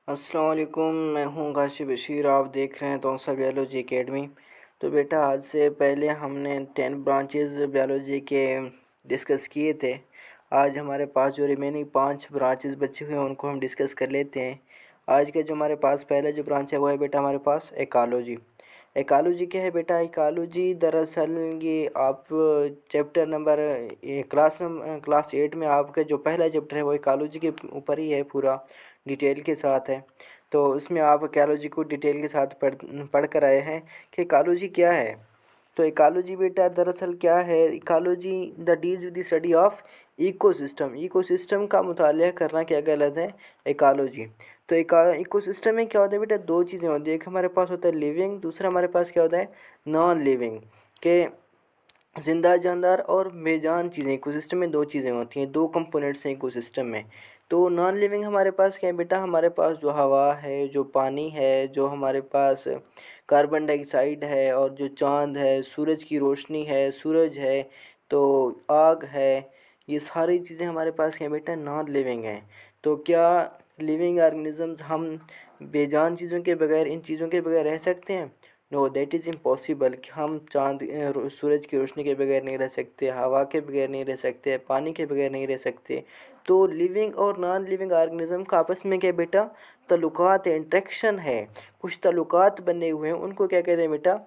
अस्सलाम वालेकुम। मैं हूँ काशिफ बशीर। आप देख रहे हैं तौसा बायोलॉजी एकेडमी। तो बेटा, आज से पहले हमने 10 ब्रांचेस बायोलॉजी के डिस्कस किए थे। आज हमारे पास जो रिमेनिंग 5 ब्रांचेस बचे हुए हैं उनको हम डिस्कस कर लेते हैं। आज का जो हमारे पास पहला जो ब्रांच है वो है बेटा हमारे पास एकालॉजी। एकालॉजी क्या है बेटा? एकालॉजी दरअसल ये आप चैप्टर नंबर क्लास 8 में आपका जो पहला चैप्टर है वो एकालॉजी के ऊपर ही है, पूरा डिटेल के साथ है। तो उसमें आप एकालॉजी को डिटेल के साथ पढ़ कर आए हैं कि एकालॉजी क्या है। तो इकोलॉजी बेटा दरअसल क्या है? Ecology the deals with the study of ecosystem. Ecosystem का मुताला करना क्या कहलाता है? इकोलॉजी। तो इकोसिस्टम में क्या होता है बेटा? दो चीज़ें होती है, एक हमारे पास होता है लिविंग, दूसरा हमारे पास क्या होता है? Non living. के ज़िंदा जानदार और बेजान चीज़ें। इकोसिस्टम में दो चीज़ें होती हैं, दो कंपोनेंट्स हैं इकोसिस्टम में। तो नॉन लिविंग हमारे पास क्या है बेटा? हमारे पास जो हवा है, जो पानी है, जो हमारे पास कार्बन डाइऑक्साइड है, और जो चाँद है, सूरज की रोशनी है, सूरज है, तो आग है, ये सारी चीज़ें हमारे पास क्या है बेटा? नॉन लिविंग हैं। तो क्या लिविंग ऑर्गेनिजम्स हम बेजान चीज़ों के बगैर, इन चीज़ों के बगैर रह सकते हैं? No, that is impossible. कि हम सूरज की रोशनी के बगैर नहीं रह सकते, हवा के बगैर नहीं रह सकते, पानी के बगैर नहीं रह सकते। तो लिविंग और नॉन लिविंग ऑर्गेनिज्म का आपस में क्या बेटा? ताल्लुकात है, इंट्रैक्शन है, कुछ ताल्लुकात बने हुए हैं, उनको क्या कहते हैं बेटा?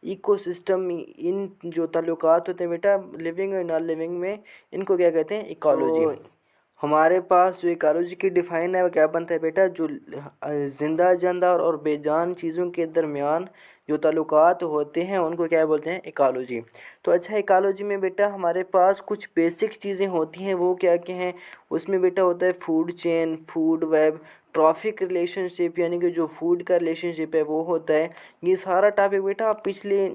इकोसिस्टम। इन जो ताल्लुकात होते हैं बेटा लिविंग और नॉन लिविंग में, इनको क्या कहते हैं? इकोलॉजी। तो हमारे पास जो इकोलॉजी की डिफ़ाइन है वो क्या बनता है बेटा? जो ज़िंदा जानदार और बेजान चीज़ों के दरमियान जो ताल्लुकात होते हैं उनको क्या बोलते हैं? इकोलॉजी। तो अच्छा, इकोलॉजी में बेटा हमारे पास कुछ बेसिक चीज़ें होती हैं, वो क्या क्या हैं? उसमें बेटा होता है food chain, food web, trophic relationship, यानी कि जो फूड का रिलेशनशिप है वो होता है। ये सारा टॉपिक बेटा आप पिछले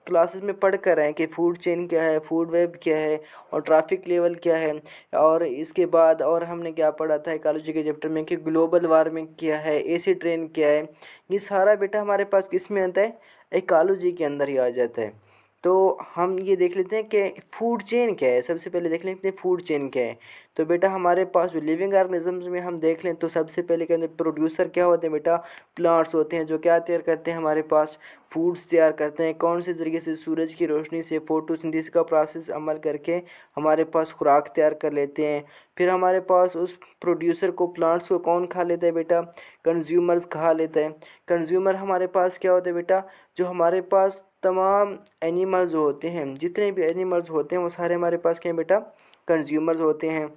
क्लासेस में पढ़ कर आए हैं कि फूड चेन क्या है, फूड वेब क्या है, और ट्रैफिक लेवल क्या है। और इसके बाद और हमने क्या पढ़ा था इकोलॉजी के चैप्टर में कि ग्लोबल वार्मिंग क्या है, एसिड रेन क्या है। ये सारा बेटा हमारे पास किस में आता है? इकोलॉजी के अंदर ही आ जाता है। तो हम ये देख लेते हैं कि फूड चेन क्या है। सबसे पहले देख लेते हैं फूड चेन क्या है। तो बेटा हमारे पास जो लिविंग ऑर्गेनिजम्स में हम देख लें तो सबसे पहले क्या प्रोड्यूसर क्या होते हैं बेटा? प्लांट्स होते हैं, जो क्या तैयार करते हैं? हमारे पास फूड्स तैयार करते हैं। कौन से ज़रिए से? सूरज की रोशनी से फोटोसिंथेसिस का प्रोसेस अमल करके हमारे पास खुराक तैयार कर लेते हैं। फिर हमारे पास उस प्रोड्यूसर को, प्लांट्स को कौन खा लेता है बेटा? कंज्यूमर्स खा लेता है। कंज्यूमर हमारे पास क्या होता है बेटा? जो हमारे पास तमाम एनिमल्स होते हैं, जितने भी एनिमल्स होते हैं वो सारे हमारे पास क्या है बेटा? कंज्यूमर्स होते हैं।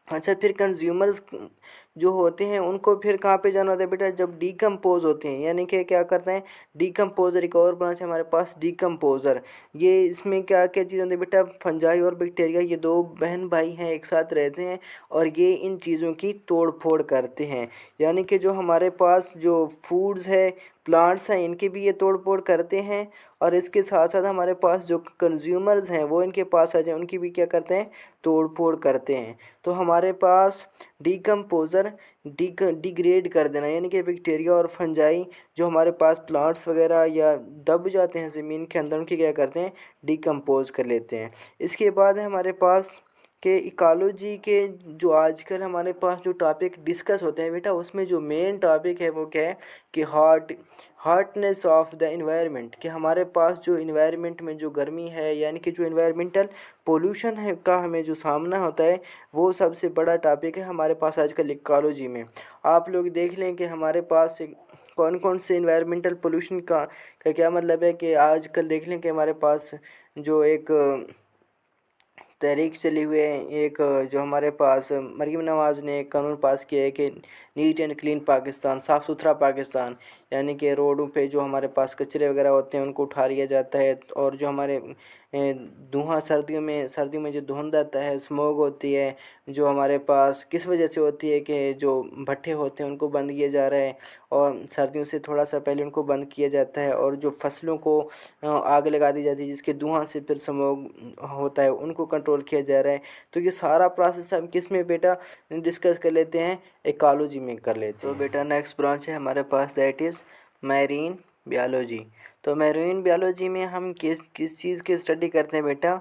अच्छा, फिर कंज्यूमर्स जो होते हैं उनको फिर कहाँ पे जाना होता है बेटा? जब डीकम्पोज होते हैं, यानी कि क्या करते हैं? डीकम्पोजर। एक और ब्रांच है हमारे पास डीकम्पोजर। ये इसमें क्या क्या चीज़ होती है बेटा? फंजाई और बैक्टीरिया, ये दो बहन भाई हैं, एक साथ रहते हैं और ये इन चीज़ों की तोड़ फोड़ करते हैं। यानी कि जो हमारे पास जो फूड्स है, प्लांट्स हैं, इनकी भी ये तोड़ फोड़ करते हैं। और इसके साथ साथ हमारे पास जो कंज्यूमर्स हैं वो इनके पास आ जाए, उनकी भी क्या करते हैं? तोड़ फोड़ करते हैं। तो हमारे पास डीकम्पोज़र डिग्रेड कर देना, यानी कि बैक्टीरिया और फंजाई जो हमारे पास प्लांट्स वगैरह या दब जाते हैं ज़मीन के अंदर, उनकी क्या करते हैं? डिकम्पोज कर लेते हैं। इसके बाद है हमारे पास के इकोलॉजी के जो आजकल हमारे पास जो टॉपिक डिस्कस होते हैं बेटा, उसमें जो मेन टॉपिक है वो क्या है? कि हार्टनेस ऑफ द इन्वायरमेंट। कि हमारे पास जो इन्वायरमेंट में जो गर्मी है, यानी कि जो इन्वायरमेंटल पोल्यूशन है का हमें जो सामना होता है, वो सबसे बड़ा टॉपिक है हमारे पास आजकल इकोलॉजी में। आप लोग देख लें कि हमारे पास कौन कौन से इन्वायरमेंटल पोल्यूशन का क्या मतलब है। कि आजकल देख लें कि हमारे पास जो एक तहरीक चली हुई है, एक जो हमारे पास मरीम नवाज़ ने एक कानून पास किया है कि नीट एंड क्लीन पाकिस्तान, साफ़ सुथरा पाकिस्तान। यानी कि रोडों पे जो हमारे पास कचरे वगैरह होते हैं उनको उठा लिया जाता है। और जो हमारे धुआं, सर्दियों में जो धुंध आता है, स्मोग होती है, जो हमारे पास किस वजह से होती है? कि जो भट्ठे होते हैं उनको बंद किया जा रहा है, और सर्दियों से थोड़ा सा पहले उनको बंद किया जाता है। और जो फसलों को आग लगा दी जाती है जिसके धुआं से फिर स्मोग होता है, उनको कंट्रोल किया जा रहा है। तो ये सारा प्रोसेस हम किस में बेटा डिस्कस कर लेते हैं? इकोलॉजी में कर लेते हैं। तो बेटा नेक्स्ट ब्रांच है हमारे पास, दैट इज़ मैरीन बायोलॉजी। तो मैरीन बायोलॉजी में हम किस किस चीज़ की स्टडी करते हैं बेटा?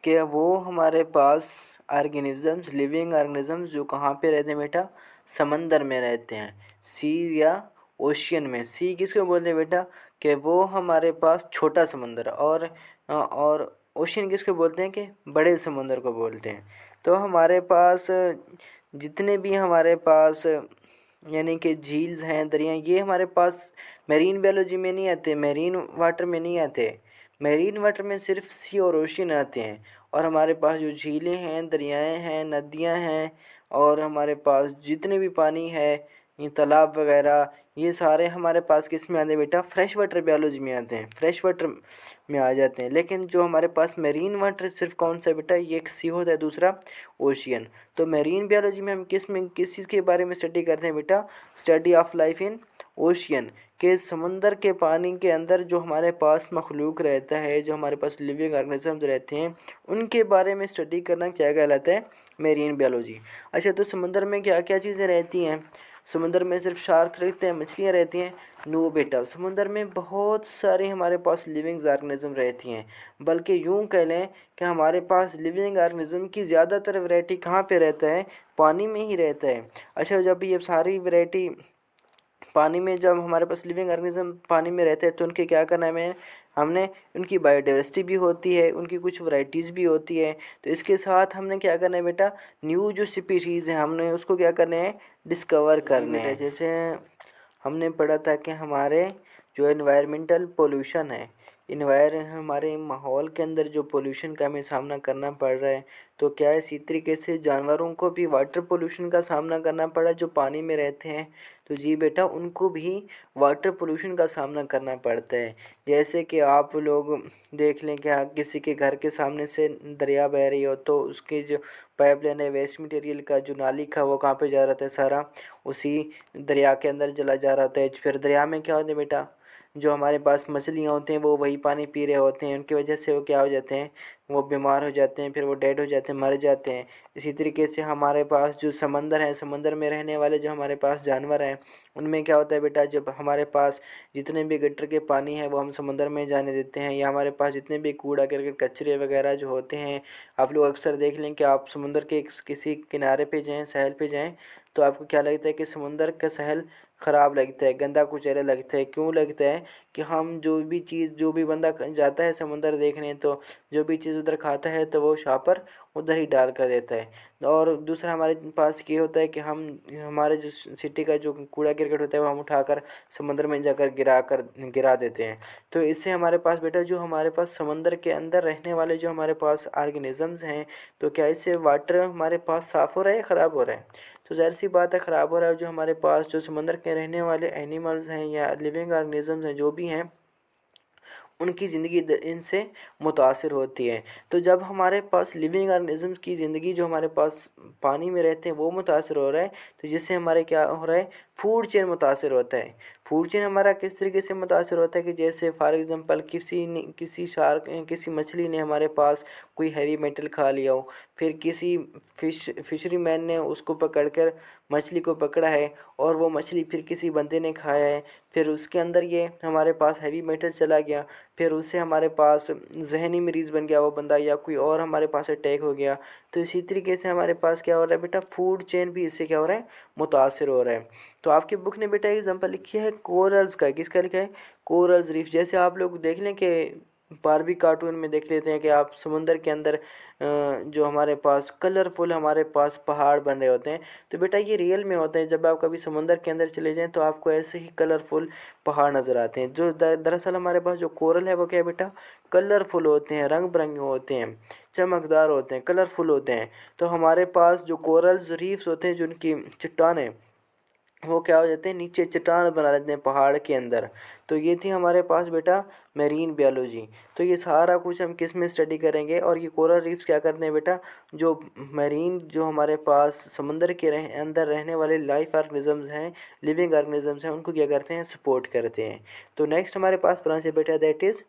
कि वो हमारे पास ऑर्गेनिजम्स, लिविंग ऑर्गेनिजम्स जो कहाँ पे रहते हैं बेटा? समंदर में रहते हैं, सी या ओशियन में। सी किसको बोलते हैं बेटा, कि वो हमारे पास छोटा समंदर, और ओशियन किसको बोलते हैं, कि बड़े समंदर को बोलते हैं। तो हमारे पास जितने भी हमारे पास यानी कि झील्स हैं, दरिया, ये हमारे पास मेरीन बायोलॉजी में नहीं आते, मेरीन वाटर में नहीं आते। मेरीन वाटर में सिर्फ सी और ओशियन आते हैं। और हमारे पास जो झीलें हैं, दरियाएं हैं, नदियां हैं, और हमारे पास जितने भी पानी है, ये तालाब वगैरह, ये सारे हमारे पास किस में आते हैं बेटा, फ्रेश वाटर बायोलॉजी में आते हैं, फ्रेश वाटर में आ जाते हैं। लेकिन जो हमारे पास मेरीन वाटर सिर्फ कौन सा है बेटा, ये एक सी होता है, दूसरा ओशियन। तो मेरीन बायोलॉजी में हम किस चीज़ के बारे में स्टडी करते हैं बेटा, study of life in ocean, के समंदर के पानी के अंदर जो हमारे पास मखलूक रहता है, जो हमारे पास लिविंग ऑर्गेनिजम्स रहते हैं, उनके बारे में स्टडी करना क्या कहलाता है, मेरीन बायोलॉजी। अच्छा, तो समंदर में क्या क्या चीज़ें रहती हैं? समुंदर में सिर्फ शार्क रहते हैं, मछलियाँ रहती हैं? नो बेटा, समुंदर में बहुत सारे हमारे पास लिविंग ऑर्गेनिज्म रहती हैं। बल्कि यूँ कह लें कि हमारे पास लिविंग ऑर्गेनिज्म की ज़्यादातर वैरायटी कहाँ पे रहता है, पानी में ही रहता है। अच्छा, जब ये सारी वैरायटी पानी में, जब हमारे पास लिविंग ऑर्गेनिज्म पानी में रहते हैं, तो उनके क्या करना है, हमने उनकी बायोडाइवर्सिटी भी होती है, उनकी कुछ वैरायटीज़ भी होती है। तो इसके साथ हमने क्या करना है बेटा, न्यू जो स्पीशीज़ हैं, हमने उसको क्या करने हैं, डिस्कवर करने हैं। जैसे हमने पढ़ा था कि हमारे जो एनवायरमेंटल पोल्यूशन है, हमारे माहौल के अंदर जो पोल्यूशन का हमें सामना करना पड़ रहा है, तो क्या है, इसी तरीके से जानवरों को भी वाटर पोल्यूशन का सामना करना पड़ा, जो पानी में रहते हैं। तो जी बेटा, उनको भी वाटर पोल्यूशन का सामना करना पड़ता है। जैसे कि आप लोग देख लें कि किसी के घर के सामने से दरिया बह रही हो, तो उसकी जो पाइपलाइन है, वेस्ट मटेरियल का जो नाली का, वो कहाँ पे जा रहा था, सारा उसी दरिया के अंदर चला जा रहा था। फिर दरिया में क्या होता है बेटा, जो हमारे पास मछलियाँ होती हैं, वो वही पानी पी रहे होते हैं, उनकी वजह से वो क्या हो जाते हैं, वो बीमार हो जाते हैं, फिर वो डेड हो जाते हैं, मर जाते हैं। इसी तरीके से हमारे पास जो समंदर है, समंदर में रहने वाले जो हमारे पास जानवर हैं, उनमें क्या होता है बेटा, जब हमारे पास जितने भी गटर के पानी है, वो हम समंदर में जाने देते हैं, या हमारे पास जितने भी कूड़ा करकट कचरे वगैरह जो होते हैं, आप लोग अक्सर देख लें कि आप समुंदर के किसी किनारे पे जाएँ, सहल पे जाएँ, तो आपको क्या लगता है कि समुंदर का सहल ख़राब लगता है, गंदा कुचैला लगता है। क्यों लगता है, कि हम जो भी चीज़, जो भी बंदा जाता है समुंदर देखने, तो जो भी चीज़ उधर खाता है, तो वो शापर उधर ही डाल कर देता है। और दूसरा हमारे पास ये होता है कि हम हमारे जो सिटी का जो कूड़ा करकट होता है, वो हम उठाकर समुंदर में जाकर गिरा देते हैं। तो इससे हमारे पास बेटा, जो हमारे पास समंदर के अंदर रहने वाले जो हमारे पास ऑर्गेनिजम्स हैं, तो क्या इससे वाटर हमारे पास साफ़ हो रहा है या ख़राब हो रहा है? तो ज़ाहिर सी बात है, ख़राब हो रहा है। जो हमारे पास जो समंदर के रहने वाले एनिमल्स हैं या लिविंग ऑर्गेनिजम्स हैं, जो भी हैं, उनकी ज़िंदगी इनसे मुतासिर होती है। तो जब हमारे पास लिविंग ऑर्गेनिजम्स की ज़िंदगी, जो हमारे पास पानी में रहते हैं, वो मुतासिर हो रहा है, तो जिससे हमारे क्या हो रहा है, फूड चेन मुतासिर होता है। फूड चेन हमारा किस तरीके से मुतासिर होता है, कि जैसे फॉर एग्ज़ाम्पल किसी मछली ने हमारे पास कोई हैवी मेटल खा लिया हो, फिर किसी फिशरी मैन ने उसको पकड़कर मछली को पकड़ा है, और वो मछली फिर किसी बंदे ने खाया है, फिर उसके अंदर ये हमारे पास हैवी मेटल चला गया, फिर उससे हमारे पास जहनी मरीज़ बन गया वो बंदा, या कोई और हमारे पास अटैक हो गया। तो इसी तरीके से हमारे पास क्या हो रहा है बेटा, फूड चेन भी इससे क्या हो रहा है, मुतासिर हो रहा है। तो आपकी बुक ने बेटा एग्जांपल लिखी है कोरल्स का, किसका लिखा है, कोरल्स रीफ। जैसे आप लोग देख लें कि बारबी कार्टून में देख लेते हैं कि आप समुंदर के अंदर जो हमारे पास कलरफुल हमारे पास पहाड़ बन रहे होते हैं, तो बेटा ये रियल में होते हैं। जब आप कभी समुंदर के अंदर चले जाएं, तो आपको ऐसे ही कलरफुल पहाड़ नज़र आते हैं। जो दरअसल हमारे पास जो कोरल है, वो क्या है बेटा, कलरफुल होते हैं, रंग बिरंगे होते हैं, चमकदार होते हैं, कलरफुल होते हैं। तो हमारे पास जो कोरल्स रीफ्स होते हैं, जो उनकी चट्टानें, वो क्या हो जाते हैं, नीचे चट्टान बना लेते हैं पहाड़ के अंदर। तो ये थी हमारे पास बेटा मेरीन बायोलॉजी। तो ये सारा कुछ हम किस में स्टडी करेंगे, और ये कोरल रीफ्स क्या करते हैं बेटा, जो मेरीन, जो हमारे पास समंदर के अंदर रहने वाले लाइफ ऑर्गेनिजम्स हैं, लिविंग ऑर्गेनिजम्स हैं, उनको क्या करते हैं, सपोर्ट करते हैं। तो नेक्स्ट हमारे पास ब्रांच है बेटा, दैट इज़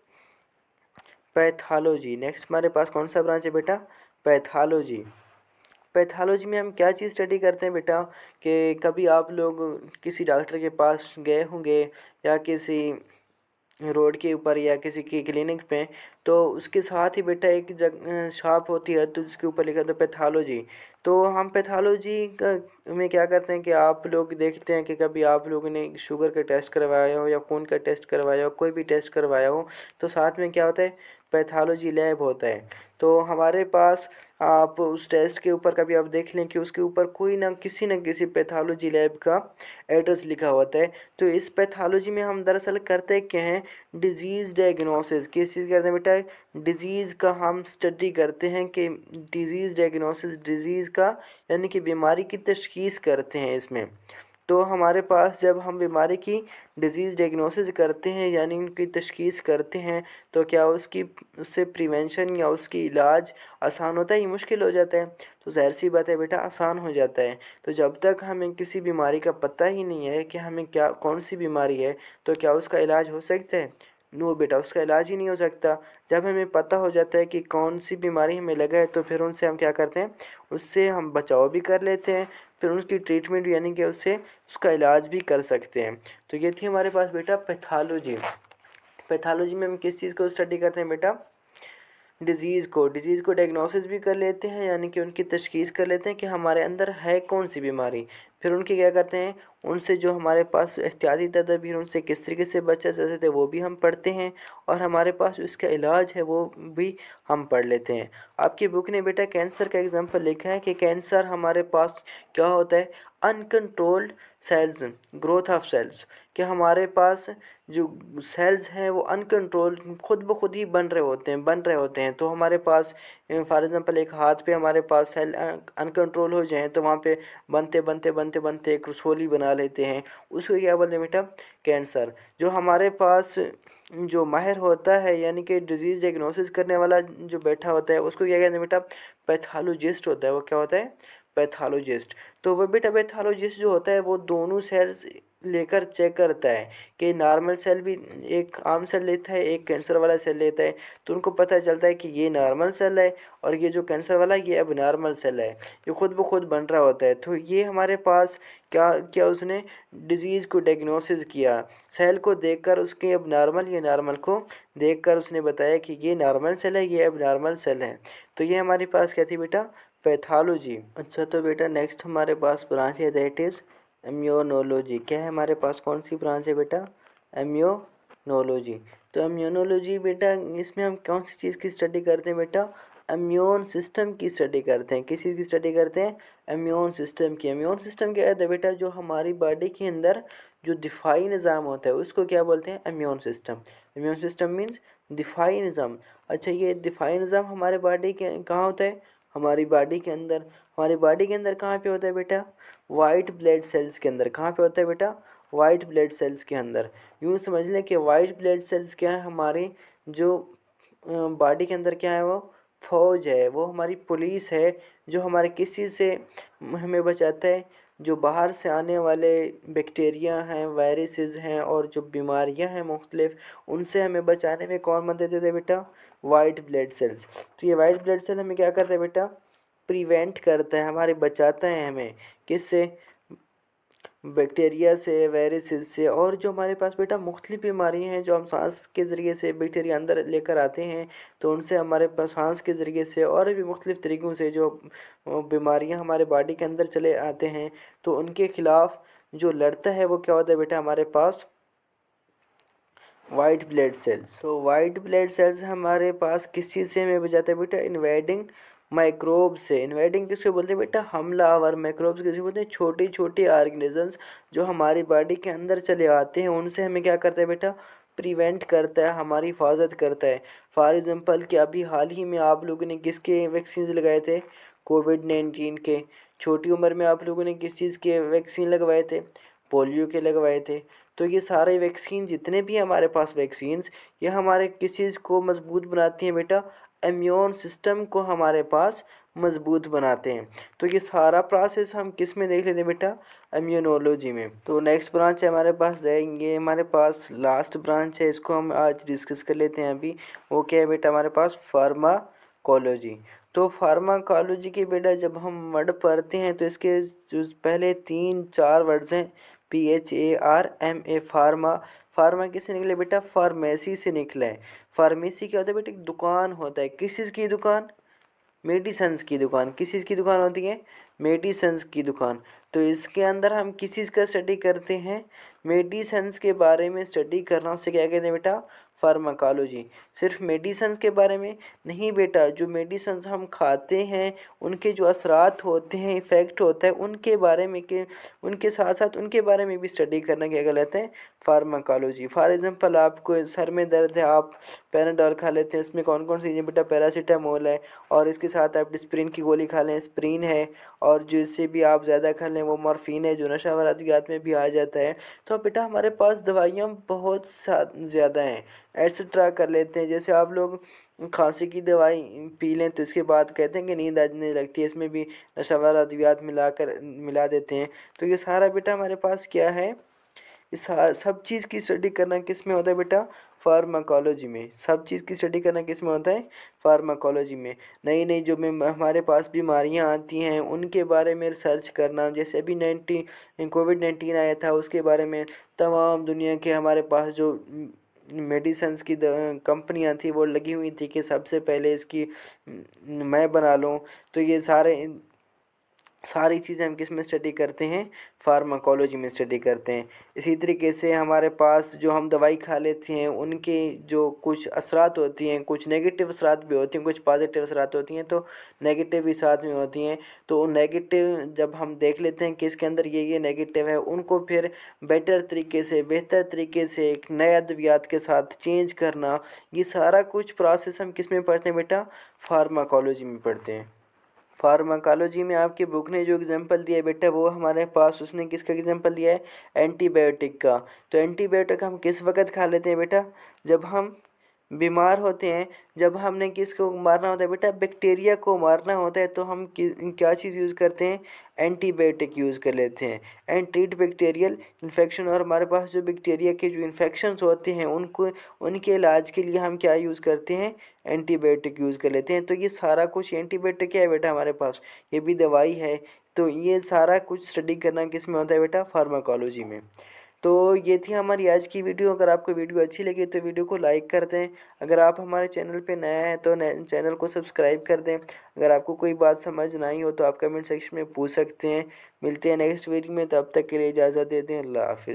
पैथोलॉजी। नेक्स्ट हमारे पास कौन सा ब्रांच है बेटा, पैथोलॉजी। पैथोलॉजी में हम क्या चीज़ स्टडी करते हैं बेटा, कि कभी आप लोग किसी डॉक्टर के पास गए होंगे, या किसी रोड के ऊपर, या किसी की क्लिनिक पे, तो उसके साथ ही बेटा एक शॉप होती है, तो उसके ऊपर लिखा था पैथोलॉजी। तो हम पैथोलॉजी में क्या करते हैं कि आप लोग देखते हैं कि कभी आप लोगों ने शुगर का टेस्ट करवाया हो या खून का टेस्ट करवाया हो, कोई भी टेस्ट करवाया हो, तो साथ में क्या होता है, पैथोलॉजी लैब होता है। तो हमारे पास आप उस टेस्ट के ऊपर कभी आप देख लें कि उसके ऊपर कोई ना किसी पैथोलॉजी लैब का एड्रेस लिखा होता है। तो इस पैथोलॉजी में हम दरअसल करते क्या हैं, डिज़ीज़ डायग्नोसिस। किस चीज़ करते हैं बेटा, डिज़ीज़ का हम स्टडी करते हैं कि डिज़ीज़ डायग्नोसिस, डिज़ीज़ का यानी कि बीमारी की तशख़ीस करते हैं इसमें। तो हमारे पास जब हम बीमारी की डिज़ीज़ डायग्नोसिस करते हैं यानी उनकी तशख़ीस करते हैं, तो क्या उसकी उससे प्रिवेंशन या उसकी इलाज आसान होता है या मुश्किल हो जाता है? तो ज़ाहिर सी बात है बेटा, आसान हो जाता है। तो जब तक हमें किसी बीमारी का पता ही नहीं है कि हमें क्या कौन सी बीमारी है, तो क्या उसका इलाज हो सकता है? नो बेटा, उसका इलाज ही नहीं हो सकता। जब हमें पता हो जाता है कि कौन सी बीमारी हमें लगा है, तो फिर उनसे हम क्या करते हैं, उससे हम बचाव भी कर लेते हैं, फिर उसकी ट्रीटमेंट यानी कि उससे उसका इलाज भी कर सकते हैं। तो ये थी हमारे पास बेटा पैथोलॉजी। पैथोलॉजी में हम किस चीज़ को स्टडी करते हैं बेटा, डिज़ीज़ को डायग्नोसिस भी कर लेते हैं यानी कि उनकी तशख़ीस कर लेते हैं कि हमारे अंदर है कौन सी बीमारी। फिर उनकी क्या करते हैं, उनसे जो हमारे पास एहतियाती तदबीर उनसे किस तरीके से बचा जा सकता है वो भी हम पढ़ते हैं, और हमारे पास उसका इलाज है वो भी हम पढ़ लेते हैं। आपकी बुक ने बेटा कैंसर का एग्जांपल लिखा है कि कैंसर हमारे पास क्या होता है, uncontrolled cells, growth of cells, कि हमारे पास जो सेल्स हैं वो अनकंट्रोल खुद ब खुद ही बन रहे होते हैं। तो हमारे पास फॉर एग्जांपल एक हाथ पे हमारे पास सेल अनकंट्रोल हो जाएं, तो वहाँ पे बनते एक रसोली बना लेते हैं, उसको क्या बोलते हैं बेटा, कैंसर। जो हमारे पास जो माहिर होता है यानी कि डिज़ीज़ डायग्नोसिस करने वाला जो बैठा होता है, उसको क्या कहते हैं बेटा, पैथोलॉजिस्ट होता है। वो क्या होता है, पैथोलॉजिस्ट। तो वो बेटा पैथोलॉजिस्ट जो होता है वो दोनों सेल्स लेकर चेक करता है कि नॉर्मल सेल भी एक आम सेल लेता है, एक कैंसर वाला सेल लेता है, तो उनको पता चलता है कि ये नॉर्मल सेल है और ये जो कैंसर वाला है ये अब नॉर्मल सेल है, ये खुद ब खुद बन रहा होता है। तो ये हमारे पास क्या क्या उसने डिज़ीज़ को डायग्नोसिस किया, सेल को देखकर उसके अब नॉर्मल या नॉर्मल को देखकर उसने बताया कि ये नॉर्मल सेल है, ये अब नॉर्मल सेल है। तो ये हमारे पास क्या थी बेटा, पैथोलॉजी। अच्छा, तो बेटा नेक्स्ट हमारे पास ब्रांच है दैट इज़ इम्यूनोलॉजी। क्या है हमारे पास, कौन सी ब्रांच है बेटा, इम्यूनोलॉजी। तो इम्यूनोलॉजी बेटा, इसमें हम कौन सी चीज़ की स्टडी करते हैं बेटा, इम्यून सिस्टम की स्टडी करते हैं। किस चीज़ की स्टडी करते हैं, इम्यून सिस्टम की। इम्यून सिस्टम क्या है बेटा, जो हमारी बॉडी के अंदर जो दिफाई निज़ाम होता है उसको क्या बोलते हैं, immune system. Immune system means दिफाई निज़ाम। अच्छा, ये दिफाई निज़ाम हमारे बॉडी के कहाँ होता है, हमारी बॉडी के अंदर। हमारी बॉडी के अंदर कहाँ पे होता है बेटा, वाइट ब्लड सेल्स के अंदर। कहाँ पे होता है बेटा, वाइट ब्लड सेल्स के अंदर। यूँ समझ लें कि वाइट ब्लड सेल्स क्या है, हमारे जो बॉडी के अंदर क्या है, वो फौज है, वो हमारी पुलिस है, जो हमारे किसी से हमें बचाता है, जो बाहर से आने वाले बैक्टीरिया हैं, वायरसेस हैं और जो बीमारियां हैं मुख्तलिफ, उनसे हमें बचाने में कौन मदद देता है बेटा, वाइट ब्लड सेल्स। तो ये वाइट ब्लड सेल हमें क्या करता है बेटा, प्रिवेंट करता है, हमारे बचाता है हमें किससे, बैक्टीरिया से, वायरसेस से। और जो हमारे पास बेटा मुख्तलिफ बीमारियां हैं जो हम सांस के ज़रिए से बैक्टीरिया अंदर लेकर आते हैं, तो उनसे हमारे पास सांस के ज़रिए से और भी मुख्तलिफ तरीक़ों से जो बीमारियां हमारे बॉडी के अंदर चले आते हैं, तो उनके ख़िलाफ़ जो लड़ता है वो क्या होता है बेटा, हमारे पास वाइट ब्लड सेल्स। तो वाइट ब्लड सेल्स हमारे पास किस चीज़ से हमें बचाता है बेटा, इन्वेडिंग माइक्रोब से। इन्वेडिंग किसको बोलते हैं बेटा, हमलावर माइक्रोब्स किसको बोलते हैं, छोटी छोटी ऑर्गेनिजम्स जो हमारी बॉडी के अंदर चले आते हैं, उनसे हमें क्या करता है बेटा, प्रिवेंट करता है, हमारी हिफाजत करता है। फॉर एग्ज़ाम्पल कि अभी हाल ही में आप लोगों ने किसके वैक्सीन लगाए थे, कोविड-19 के। छोटी उम्र में आप लोगों ने किस चीज़ के वैक्सीन लगवाए थे, पोलियो के लगवाए थे। तो ये सारे वैक्सीन जितने भी हमारे पास वैक्सीन्स, ये हमारे किस चीज़ को मज़बूत बनाती हैं बेटा, इम्यून सिस्टम को हमारे पास मज़बूत बनाते हैं। तो ये सारा प्रोसेस हम किस में देख लेते हैं बेटा, इम्यूनोलॉजी में। तो नेक्स्ट ब्रांच है हमारे पास जाएंगे, हमारे पास लास्ट ब्रांच है, इसको हम आज डिस्कस कर लेते हैं अभी। वो क्या है बेटा, हमारे पास फार्माकोलॉजी। तो फार्माकोलॉजी के बेटा जब हम वर्ड पढ़ते हैं तो इसके जो पहले 3-4 वर्ड्स हैं, PHARMA, फार्मा। फार्मा किससे निकले बेटा, फार्मेसी से निकला है। फार्मेसी क्या होता है बेटा, एक दुकान होता है। किस चीज़ की दुकान, मेडिसन्स की दुकान। किस चीज़ की दुकान होती है? मेडिसन्स की दुकान। तो इसके अंदर हम किस चीज़ का स्टडी करते हैं? मेडिसन्स के बारे में स्टडी करना, उससे क्या कहते हैं बेटा? फार्माकोलॉजी। सिर्फ मेडिसन्स के बारे में नहीं बेटा, जो मेडिसन्स हम खाते हैं उनके जो असरात होते हैं, इफ़ेक्ट होता है, उनके बारे में के उनके साथ साथ उनके बारे में भी स्टडी करना क्या कहलाता है? फार्माकोलॉजी। फॉर एग्जांपल आपको सर में दर्द है, आप पैराडॉल खा लेते हैं, इसमें कौन कौन सी चीज़ें बेटा? पैरासीटामोल है, और इसके साथ आप डिस्प्रिन की गोली खा लें, स्प्रिन है, और जो इससे भी आप ज़्यादा खा लें वो मॉर्फिन है, जो नशा वाला अद्वियात में भी आ जाता है। तो बेटा हमारे पास दवाइयाँ बहुत ज़्यादा हैं, एट्सेट्रा कर लेते हैं। जैसे आप लोग खांसी की दवाई पी लें तो इसके बाद कहते हैं कि नींद आने लगती है, इसमें भी नशा वाला अद्वियात मिला देते हैं। तो ये सारा बेटा हमारे पास क्या है? इस सब चीज़ की स्टडी करना किस में होता है बेटा? फार्माकोलॉजी में। सब चीज़ की स्टडी करना किस में होता है? फार्माकोलॉजी में। नई नई जो हमारे पास बीमारियां आती हैं उनके बारे में रिसर्च करना, जैसे अभी कोविड-19 आया था, उसके बारे में तमाम दुनिया के हमारे पास जो मेडिसन्स की कंपनियां थी वो लगी हुई थी कि सबसे पहले इसकी मैं बना लूँ। तो ये सारी चीज़ें हम किस में स्टडी करते हैं? फार्माकोलॉजी में स्टडी करते हैं। इसी तरीके से हमारे पास जो हम दवाई खा लेते हैं उनके जो कुछ असरात होती हैं, कुछ नेगेटिव असरात भी होती हैं, कुछ पॉजिटिव असरात होती हैं, तो नेगेटिव भी साथ में होती हैं। तो नेगेटिव जब हम देख लेते हैं कि इसके अंदर ये नेगेटिव है, उनको फिर बेटर तरीके से, बेहतर तरीके से एक नए अद्वियात के साथ चेंज करना, ये सारा कुछ प्रोसेस हम किस में पढ़ते हैं बेटा? फार्माकोलॉजी में पढ़ते हैं। फार्माकोलॉजी में आपकी बुक ने जो एग्जांपल दिया है बेटा, वो हमारे पास उसने किसका एग्जांपल दिया है? एंटीबायोटिक का। तो एंटीबायोटिक हम किस वक़्त खा लेते हैं बेटा? जब हम बीमार होते हैं, जब हमने किसको मारना होता है बेटा? बैक्टीरिया को मारना होता है, तो हम क्या चीज़ यूज़ करते हैं? एंटीबायोटिक यूज़ कर लेते हैं, एंड ट्रीट बैक्टीरियल इन्फेक्शन। और हमारे पास जो बैक्टीरिया के जो इन्फेक्शंस होते हैं उनको, उनके इलाज के लिए हम क्या यूज़ करते हैं? एंटीबायोटिक यूज़ कर लेते हैं। तो ये सारा कुछ एंटीबायोटिक क्या है बेटा हमारे पास? ये भी दवाई है। तो ये सारा कुछ स्टडी करना किस में होता है बेटा? फार्माकोलॉजी में। तो ये थी हमारी आज की वीडियो। अगर आपको वीडियो अच्छी लगी तो वीडियो को लाइक कर दें। अगर आप हमारे चैनल पे नए हैं तो चैनल को सब्सक्राइब कर दें। अगर आपको कोई बात समझ ना आई हो तो आप कमेंट सेक्शन में पूछ सकते हैं। मिलते हैं नेक्स्ट वीडियो में, तब तक के लिए इजाज़त देते हैं। अल्लाह हाफ़िज़।